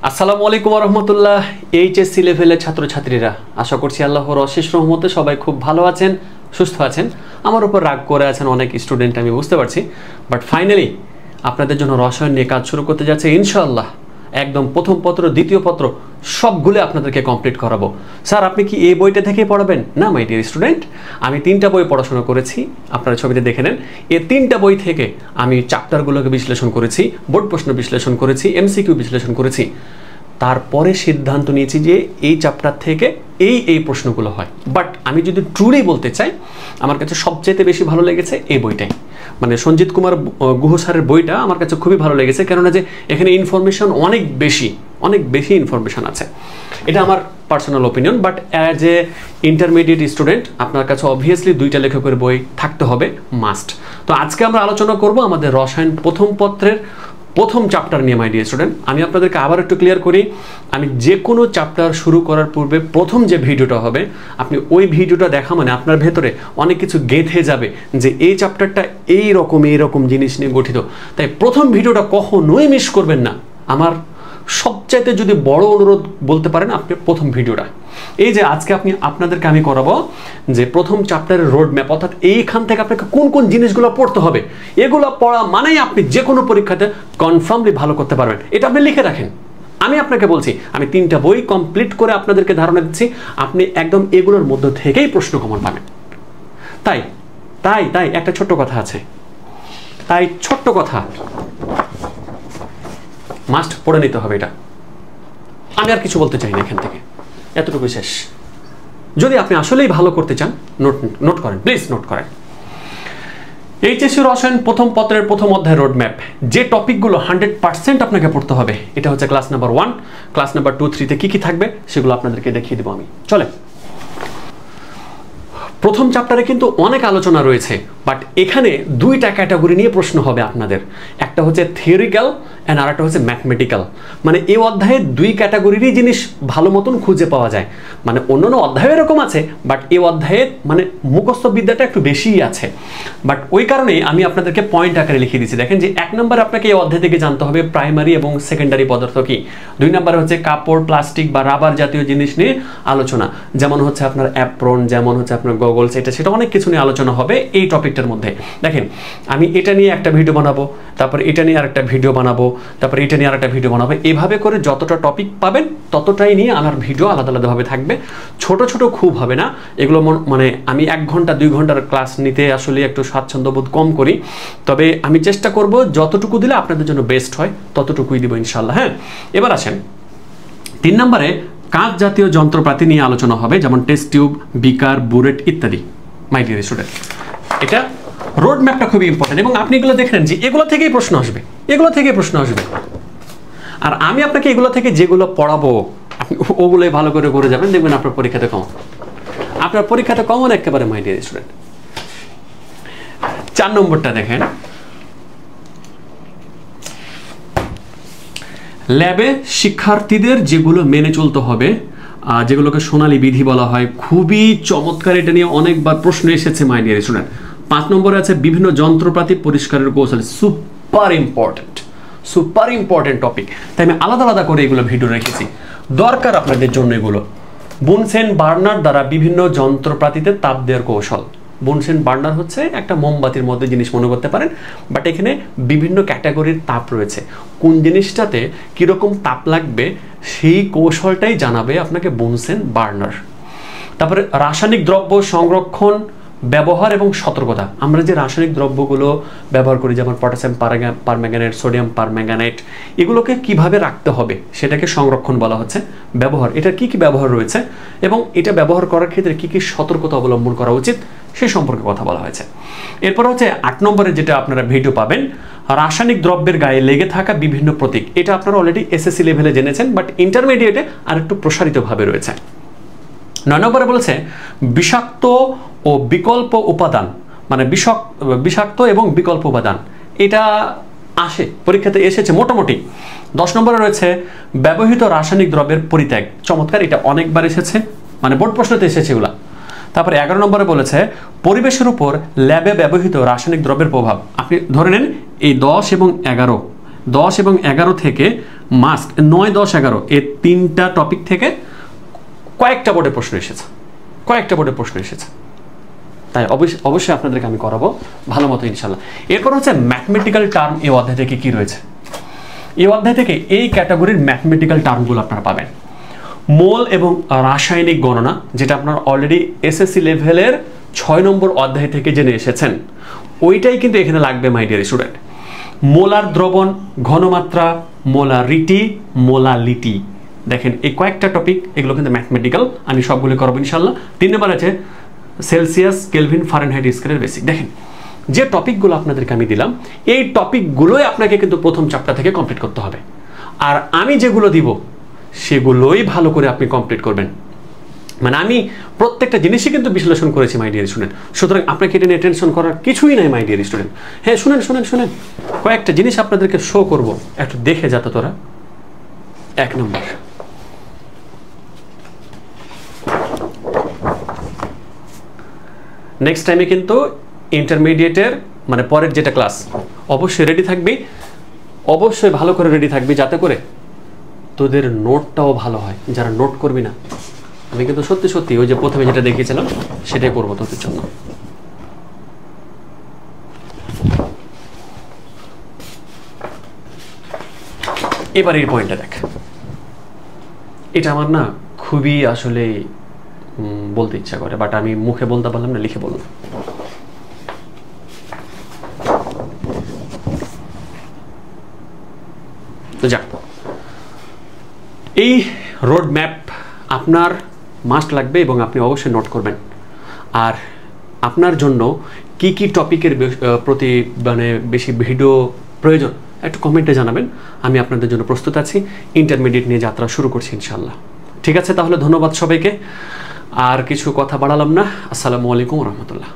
আসসালামু আলাইকুম ওয়া রাহমাতুল্লাহ। এইচএসসি লেভেলের ছাত্রছাত্রীরা, আশা করছি আল্লাহর অশেষ রহমতে সবাই খুব ভালো আছেন, সুস্থ আছেন। আমার উপর রাগ করে আছেন অনেক স্টুডেন্ট, আমি বুঝতে পারছি, বাট ফাইনালি আপনাদের জন্য রসায়ন নিয়ে কাজ শুরু করতে যাচ্ছে ইনশাআল্লাহ। একদম প্রথম পত্র, দ্বিতীয় পত্র সবগুলো আপনাদেরকে কমপ্লিট করাবো। স্যার আপনি কি এই বইটা থেকেই পড়াবেন? না মাই ডিয়ার স্টুডেন্ট, আমি 3টা বই পড়াশোনা করেছি, আপনারা ছবিতে দেখে নেন। এই 3টা বই থেকে আমি চ্যাপ্টারগুলোকে বিশ্লেষণ করেছি, বোর্ড প্রশ্ন বিশ্লেষণ করেছি, এমসিকিউ বিশ্লেষণ করেছি। তারপরে সিদ্ধান্ত নিয়েছি যে এই চ্যাপ্টার থেকে এই প্রশ্নগুলো হয়। বাট আমি যদি ট্রুলি বলতে চাই, আমার কাছে সবচেয়ে বেশি ভালো লেগেছে এই বইটাই, মানে সঞ্জিত কুমার গুহ স্যারের বইটা আমার কাছে খুবই ভালো লেগেছে। কেননা যে এখানে ইনফরমেশন অনেক বেশি ইনফরমেশন আছে। এটা আমার personal opinion, but as a intermediate student আপনার কাছে অবভিয়াসলি 2টা লেখকের বই থাকতে হবে, মাস্ট। তো আজকে আমরা আলোচনা করব আমাদের রসায়ন প্রথম পত্রের প্রথম চ্যাপ্টার নিয়ে। মাই ডিয়ার স্টুডেন্ট, আমি আপনাদেরকে আবার একটু ক্লিয়ার করি, আমি যে কোনো চ্যাপ্টার শুরু করার পূর্বে প্রথম যে ভিডিওটা হবে, আপনি ওই ভিডিওটা দেখা মানে আপনার ভেতরে অনেক কিছু গেঁথে যাবে যে এই চ্যাপ্টারটা এইরকম জিনিস নিয়ে গঠিত। তাই প্রথম ভিডিওটা কখনোই মিস করবেন না। আমার সবচাইতে যদি বড় অনুরোধ বলতে পারেন, আপনি প্রথম ভিডিওটা, এই যে আজকে আপনাদেরকে আমি করাবো যে প্রথম চ্যাপ্টারের রোড ম্যাপ, অর্থাৎ এইখান থেকে আপনাকে কোন কোন জিনিসগুলো পড়তে হবে। এগুলো পড়া মানেই আপনি যে কোনো পরীক্ষাতে কনফার্মলি ভালো করতে পারবেন। এটা আপনি লিখে রাখেন। আমি আপনাকে বলছি, আমি 3টা বই কমপ্লিট করে আপনাদেরকে ধারণা দিচ্ছি, আপনি একদম এগুলোর মধ্য থেকেই প্রশ্ন কমন পাবেন। তাই একটা ছোট্ট কথা আছে, ছোট্ট কথা মাস্ট পড়ে নিতে হবে। এটা আমি আর কিছু বলতে চাই না, এখান থেকে এতটুকু শেষ। যদি আপনি আসলেই ভালো করতে চান, নোট করেন, প্লিজ নোট করেন। এইচএসসি রসায়ন প্রথম পত্রের প্রথম অধ্যায় রোড ম্যাপ, যে টপিকগুলো 100% আপনাকে পড়তে হবে, এটা হচ্ছে ক্লাস নাম্বার 1, ক্লাস নাম্বার 2, 3তে কি থাকবে সেগুলো আপনাদেরকে দেখিয়ে দেবো আমি। চলে, প্রথম চ্যাপ্টারে কিন্তু অনেক আলোচনা রয়েছে, বাট এখানে 2টা ক্যাটাগরি নিয়ে প্রশ্ন হবে আপনাদের। একটা হচ্ছে থিওরিক্যাল অ্যান্ড আরেকটা হচ্ছে ম্যাথমেটিক্যাল। মানে এই অধ্যায়ে 2 ক্যাটাগরিরই জিনিস ভালো মতন খুঁজে পাওয়া যায়। মানে অন্যান্য অধ্যায় এরকম আছে, বাট এই অধ্যায়ে মানে মুখস্থ বিদ্যাটা একটু বেশিই আছে। বাট ওই কারণেই আমি আপনাদেরকে পয়েন্ট আকারে লিখে দিচ্ছি। দেখেন যে 1 নম্বরে আপনাকে এই অধ্যায় থেকে জানতে হবে প্রাইমারি এবং সেকেন্ডারি পদার্থ কি। 2 নম্বরে হচ্ছে কাপড়, প্লাস্টিক বা রাবার জাতীয় জিনিস নিয়ে আলোচনা, যেমন হচ্ছে আপনার অ্যাপ্রন, যেমন হচ্ছে আপনার গগলস, সেটা অনেক কিছু নিয়ে আলোচনা হবে এই টপিকটার মধ্যে। দেখেন আমি এটা নিয়ে একটা ভিডিও বানাবো, তারপর এটা নিয়ে আরেকটা ভিডিও বানাবো, তারপর এটা নিয়ে আরেকটা ভিডিও বানাবো। এভাবে করে যতটা টপিক পাবেন ততটাই নিয়ে আমার ভিডিও আলাদা আলাদাভাবে থাকবে। ছোট খুব হবে না এগুলো। মানে আমি 1 ঘন্টা 2 ঘন্টার ক্লাস নিতে আসলে একটু স্বাচ্ছন্দ্যবোধ কম করি, তবে আমি চেষ্টা করব যতটুকু দিলে আপনাদের জন্য বেস্ট হয় ততটুকুই দিব ইনশাল্লাহ। হ্যাঁ, এবার আসেন 3 নম্বরে কাঁচ জাতীয় যন্ত্রপাতি নিয়ে আলোচনা হবে, যেমন টেস্ট টিউব, বিকার, বুলেট ইত্যাদি। মাই ডিয়ার স্টুডেন্ট, এটা রোড ম্যাপটা খুবই ইম্পর্টেন্ট, এবং আপনি এগুলো দেখলেন যে এগুলো থেকেই প্রশ্ন আসবে, আর আমি আপনাকে এগুলো থেকে যেগুলো পড়াবো আপনি ওগুলোই ভালো করে যাবেন, দেখবেন আপনার পরীক্ষাতে কমন একেবারে। মাই ডিয়ার স্টুডেন্ট, 4 নম্বরটা দেখেন, ল্যাবে শিক্ষার্থীদের যেগুলো মেনে চলতে হবে, যেগুলোকে সোনালী বিধি বলা হয়, খুবই চমৎকার। এটা নিয়ে অনেকবার প্রশ্ন এসেছে মাই ডিয়ার স্টুডেন্ট। 5 নম্বরে আছে বিভিন্ন যন্ত্রপাতি পরিষ্কারের কৌশল, সুপার ইম্পর্টেন্ট টপিক। তাই আমি আলাদা করে এগুলো ভিডিও রেখেছি, দরকার আপনাদের জন্য এগুলো। বুনসেন বার্নার দ্বারা বিভিন্ন যন্ত্রপাতিতে তাপ দেওয়ার কৌশল। বুনসেন বার্নার হচ্ছে একটা মোমবাতির মধ্যে জিনিস মনে করতে পারেন, বাট এখানে বিভিন্ন ক্যাটাগরির তাপ রয়েছে। কোন জিনিসটাতে কীরকম তাপ লাগবে সেই কৌশলটাই জানাবে আপনাকে বুনসেন বার্নার। তারপরে রাসায়নিক দ্রব্য সংরক্ষণ, ব্যবহার এবং সতর্কতা। আমরা যে রাসায়নিক দ্রব্যগুলো ব্যবহার করি, যেমন পটাশিয়াম পারম্যাঙ্গানেট, সোডিয়াম পারম্যাঙ্গানেট, এগুলোকে কিভাবে রাখতে হবে সেটাকে সংরক্ষণ বলা হচ্ছে। ব্যবহার, এটার কি ব্যবহার রয়েছে এবং এটা ব্যবহার করার ক্ষেত্রে কি সতর্কতা অবলম্বন করা উচিত সে সম্পর্কে কথা বলা হয়েছে। এরপর হচ্ছে 8 নম্বরে যেটা আপনারা ভিডিও পাবেন, রাসায়নিক দ্রব্যের গায়ে লেগে থাকা বিভিন্ন প্রতীক। এটা আপনারা অলরেডি এসএসসি লেভেলে জেনেছেন, বাট ইন্টারমিডিয়েটে আর একটু প্রসারিতভাবে রয়েছে। 9 নম্বরে বলেছে বিষাক্ত ও বিকল্প উপাদান, মানে বিষাক্ত এবং বিকল্প উপাদান। এটা পরীক্ষাতে এসেছে মোটামুটি। 10 নম্বরে রয়েছে ব্যবহৃত রাসায়নিক দ্রব্যের পরিত্যাগ, চমৎকার, এটা অনেকবার এসেছে, মানে বোর্ড প্রশ্নতে এসেছে এগুলা। তারপরে 11 নম্বরে বলেছে পরিবেশের উপর ল্যাবে ব্যবহৃত রাসায়নিক দ্রব্যের প্রভাব। আপনি ধরে নেন এই 10 এবং 11 10 এবং 11 থেকে মাস্ট 9, 10, 11 এই 3টা টপিক থেকে কয়েকটা বোর্ডে প্রশ্ন এসেছে, তাই অবশ্যই আপনাদেরকে আমি করাবো ভালো মতো ইনশাল্লাহ। এরপর হচ্ছে ম্যাথমেটিক্যাল টার্ম। এই অধ্যায় থেকে কি রয়েছে? এই অধ্যায় থেকে এই ক্যাটাগরির ম্যাথমেটিক্যাল টার্মগুলো আপনারা পাবেন। মোল এবং রাসায়নিক গণনা, যেটা আপনার অলরেডি এসএসসি লেভেলের 6 নম্বর অধ্যায় থেকে জেনে এসেছেন, ওইটাই কিন্তু এখানে লাগবে মাই ডিয়ার স্টুডেন্ট। মোলার দ্রবণ, ঘনমাত্রা, মোলারিটি, মোলালিটি, দেখেন এই কয়েকটা টপিক, এগুলো কিন্তু ম্যাথমেটিক্যাল, আমি সবগুলো করবো ইনশাল্লাহ। 3 নম্বর আছে সেলসিয়াস, কেলভিন, ফারেনহাইট স্কেলের বেসিক। দেখেন যে টপিকগুলো আপনাদেরকে আমি দিলাম, এই টপিকগুলোই আপনাকে কিন্তু প্রথম চ্যাপ্টার থেকে কমপ্লিট করতে হবে, আর আমি যেগুলো দিব সেগুলোই ভালো করে আপনি কমপ্লিট করবেন। মানে আমি প্রত্যেকটা জিনিসই কিন্তু বিশ্লেষণ করেছি মাই ডিয়ার স্টুডেন্ট, সুতরাং আপনাকে এটা নিয়ে টেনশন করার কিছুই নাই মাই ডিয়ার স্টুডেন্ট। হ্যাঁ শুনেন, কয়েকটা জিনিস আপনাদেরকে শো করব, একটু দেখে যাতে তোরা। 1 নম্বর, নেক্সট টাইমে কিন্তু ইন্টারমিডিয়েটের মানে পরের যেটা ক্লাস, অবশ্যই রেডি থাকবি, অবশ্যই ভালো করে রেডি থাকবি, যাতে করে তোদের নোটটাও ভালো হয়। যারা নোট করবি না, আমি কিন্তু সত্যি ওই যে প্রথমে যেটা দেখিয়েছিলাম সেটাই করবো তোদের জন্য। এবার এই পয়েন্টটা দেখ, এটা আমার না খুবই আসলে বলতে ইচ্ছা করে, বাট আমি মুখে বলতে পারলাম না, লিখে বললাম। তো যাক, এই রোড ম্যাপ আপনার মাস্ট লাগবে এবং আপনি অবশ্যই নোট করবেন। আর আপনার জন্য কি কি টপিকের প্রতি মানে বেশি ভিডিও প্রয়োজন একটু কমেন্টে জানাবেন, আমি আপনাদের জন্য প্রস্তুত আছি। ইন্টারমিডিয়েট নিয়ে যাত্রা শুরু করছি ইনশাল্লাহ। ঠিক আছে, তাহলে ধন্যবাদ সবাইকে, আর কিছু কথা বাড়ালাম না। আসসালামু আলাইকুম রহমতুল্লাহ।